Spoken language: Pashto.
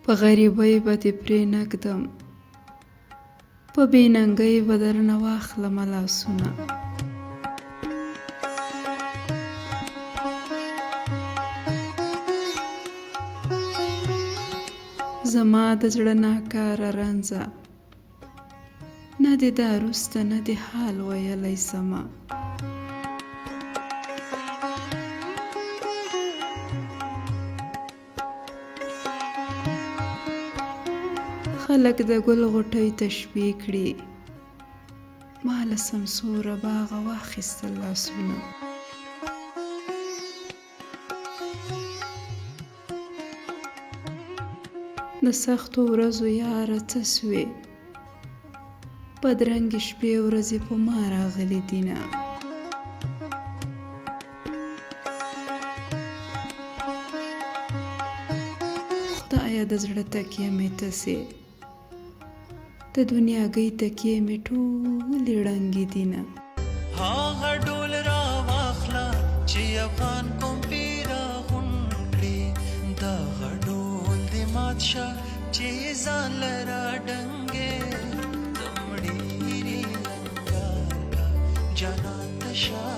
په غریبۍ به دې پرې نږدم، په بې ننګۍ به درنه واخلمه لاسونه. زما د زړه ناکاره رنځه، نه دې دا وروسته نه دې حال ویلی سمه. خلک د ګل غوټۍ تشبیه کړي، ما له سمسوره باغه واخیستل لاسونه. د سختو ورځو یاره څه سوې، بدرنګې شپې ورځې په ما راغلي دینه. خدایه د زړه تکیه مې ته سې، د دنیاګۍ تکیې مې ټولې ړنګې دینه. هغه ډول را واخله چې افغان قوم پې راغونډ کړي، دغه ډول دې مات شه چې ځان له راډنګې د مړي لنګاره جانان ته شه